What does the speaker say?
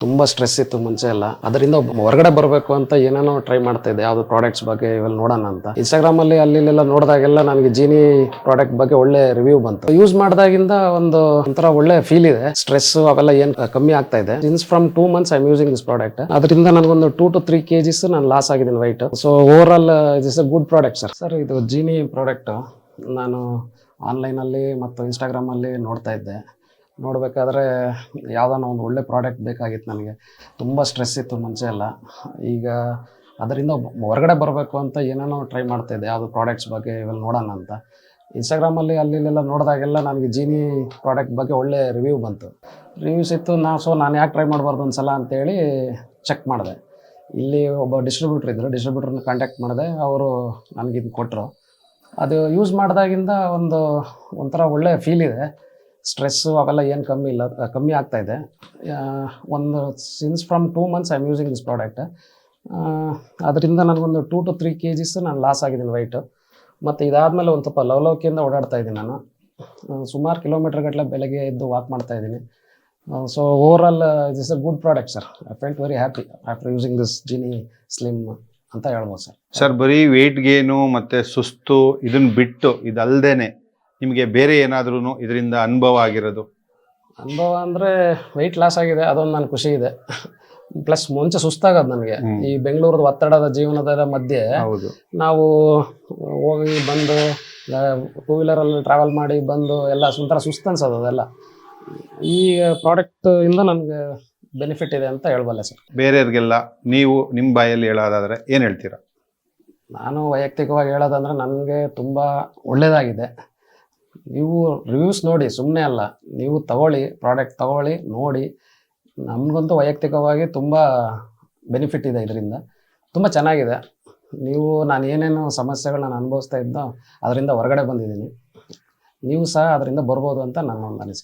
ತುಂಬ ಸ್ಟ್ರೆಸ್ ಇತ್ತು ಮುಂಚೆ ಎಲ್ಲ. ಅದರಿಂದ ಹೊರಗಡೆ ಬರಬೇಕು ಅಂತ ಏನೇನೋ ಟ್ರೈ ಮಾಡ್ತಾ ಇದ್ದೆ, ಯಾವುದು ಪ್ರಾಡಕ್ಟ್ಸ್ ಬಗ್ಗೆ ಇವೆಲ್ಲ ನೋಡೋಣ ಅಂತ. ಇನ್ಸ್ಟಾಗ್ರಾಮ್ ಅಲ್ಲಿ ಅಲ್ಲೆಲ್ಲ ನೋಡಿದಾಗೆಲ್ಲ ನನಗೆ ಜೀನಿ ಪ್ರಾಡಕ್ಟ್ ಬಗ್ಗೆ ಒಳ್ಳೆ ರಿವ್ಯೂ ಬಂತು. ಯೂಸ್ ಮಾಡಿದಾಗಿಂದ ಒಂಥರ ಒಳ್ಳೆ ಫೀಲ್ ಇದೆ. ಸ್ಟ್ರೆಸ್ ಅವೆಲ್ಲ ಏನ್ ಕಮ್ಮಿ ಆಗ್ತಾ ಇದೆ. Since from 2 months I am using this product. ಅದರಿಂದ ನನಗೊಂದು 2 to 3 kgs ನಾನು ಲಾಸ್ ಆಗಿದ್ದೀನಿ white. So over all is a good product sir. ಇದು ಜೀನಿ ಪ್ರಾಡಕ್ಟ್ ನಾನು ಆನ್ಲೈನಲ್ಲಿ ಮತ್ತು ಇನ್ಸ್ಟಾಗ್ರಾಮಲ್ಲಿ ನೋಡ್ತಾ ಇದ್ದೆ. ನೋಡಬೇಕಾದ್ರೆ ಯಾವುದಾನ ಒಂದು ಒಳ್ಳೆ ಪ್ರಾಡಕ್ಟ್ ಬೇಕಾಗಿತ್ತು ನನಗೆ. ತುಂಬ ಸ್ಟ್ರೆಸ್ ಇತ್ತು ಮುಂಚೆ ಎಲ್ಲ. ಈಗ ಅದರಿಂದ ಹೊರಗಡೆ ಬರಬೇಕು ಅಂತ ಏನೇನೋ ಟ್ರೈ ಮಾಡ್ತಾಯಿದ್ದೆ, ಯಾವುದು ಪ್ರಾಡಕ್ಟ್ಸ್ ಬಗ್ಗೆ ಇವೆಲ್ಲ ನೋಡೋಣ ಅಂತ. ಇನ್ಸ್ಟಾಗ್ರಾಮಲ್ಲಿ ಅಲ್ಲೆಲ್ಲ ನೋಡಿದಾಗೆಲ್ಲ ನನಗೆ ಜೀನಿ ಪ್ರಾಡಕ್ಟ್ ಬಗ್ಗೆ ಒಳ್ಳೆ ರಿವ್ಯೂ ಬಂತು. ರಿವ್ಯೂಸ್ ಇತ್ತು. ನಾನು ಯಾಕೆ ಟ್ರೈ ಮಾಡಬಾರ್ದು ಒಂದು ಸಲ ಅಂತೇಳಿ ಚೆಕ್ ಮಾಡಿದೆ. ಇಲ್ಲಿ ಒಬ್ಬ ಡಿಸ್ಟ್ರಿಬ್ಯೂಟ್ರ್ ಇದ್ದರು, ಡಿಸ್ಟ್ರಿಬ್ಯೂಟ್ರನ್ನ ಕಾಂಟ್ಯಾಕ್ಟ್ ಮಾಡಿದೆ. ಅವರು ನನಗಿದು ಕೊಟ್ಟರು. ಅದು ಯೂಸ್ ಮಾಡಿದಾಗಿಂದ ಒಂಥರ ಒಳ್ಳೆ ಫೀಲ್ ಇದೆ. ಸ್ಟ್ರೆಸ್ಸು ಅವೆಲ್ಲ ಏನು ಕಮ್ಮಿ ಆಗ್ತಾ ಇದೆ. Since from 2 months I am using this product. ಅದರಿಂದ ನನಗೊಂದು 2 to 3 kgs ನಾನು ಲಾಸ್ ಆಗಿದ್ದೀನಿ ವೈಟು. ಮತ್ತು ಇದಾದಮೇಲೆ ಒಂದು ಸ್ವಲ್ಪ ಲವಲವಿಕೆಯಿಂದ ಓಡಾಡ್ತಾ ಇದ್ದೀನಿ ನಾನು. ಸುಮಾರು ಕಿಲೋಮೀಟರ್ ಗಟ್ಟಲೆ ಬೆಳಗ್ಗೆ ಎದ್ದು ವಾಕ್ ಮಾಡ್ತಾ ಇದ್ದೀನಿ. So overall this a good product sir. I felt very happy after using this Jini slim ಅಂತ ಹೇಳ್ಬೋದು ಸರ್. ಸರ್, ಬರೀ ವೆಯ್ಟ್ ಗೇನು ಮತ್ತು ಸುಸ್ತು ಇದನ್ನು ಬಿಟ್ಟು ಇದಲ್ದೇನೆ ನಿಮಗೆ ಬೇರೆ ಏನಾದ್ರೂ ಇದರಿಂದ ಅನುಭವ ಆಗಿರೋದು? ಅನುಭವ ಅಂದರೆ ವೆಯ್ಟ್ ಲಾಸ್ ಆಗಿದೆ, ಅದೊಂದು ನನ್ನ ಖುಷಿ ಇದೆ. ಪ್ಲಸ್ ಮುಂಚೆ ಸುಸ್ತಾಗೋದು ನನಗೆ. ಈ ಬೆಂಗಳೂರದ ಒತ್ತಡದ ಜೀವನದ ಮಧ್ಯೆ ನಾವು ಹೋಗಿ ಬಂದು 2 wheeler ಟ್ರಾವೆಲ್ ಮಾಡಿ ಬಂದು ಎಲ್ಲ ಒಂಥರ ಸುಸ್ತು ಅನ್ಸೋದು ಅದೆಲ್ಲ. ಈ ಪ್ರಾಡಕ್ಟ್ ಇಂದ ನನಗೆ ಬೆನಿಫಿಟ್ ಇದೆ ಅಂತ ಹೇಳ್ಬಲ್ಲೆ ಸರ್. ಬೇರೆಯವ್ರಿಗೆಲ್ಲ ನೀವು ನಿಮ್ಮ ಬಾಯಲ್ಲಿ ಹೇಳೋದಾದರೆ ಏನು ಹೇಳ್ತೀರಾ? ನಾನು ವೈಯಕ್ತಿಕವಾಗಿ ಹೇಳೋದಂದರೆ ನನಗೆ ತುಂಬ ಒಳ್ಳೆಯದಾಗಿದೆ. ನೀವು ರಿವ್ಯೂಸ್ ನೋಡಿ, ಸುಮ್ಮನೆ ಅಲ್ಲ, ನೀವು ತಗೊಳ್ಳಿ, ಪ್ರಾಡಕ್ಟ್ ತಗೊಳ್ಳಿ, ನೋಡಿ. ನಮಗಂತೂ ವೈಯಕ್ತಿಕವಾಗಿ ತುಂಬ ಬೆನಿಫಿಟ್ ಇದೆ ಇದರಿಂದ. ತುಂಬ ಚೆನ್ನಾಗಿದೆ. ನಾನು ಏನೇನು ಸಮಸ್ಯೆಗಳನ್ನ ಅನುಭವಿಸ್ತಾ ಇದ್ದೋ ಅದರಿಂದ ಹೊರಗಡೆ ಬಂದಿದ್ದೀನಿ. ನೀವು ಸಹ ಅದರಿಂದ ಬರ್ಬೋದು ಅಂತ ನನ್ನ ಒಂದು ಅನಿಸಿಕೆ.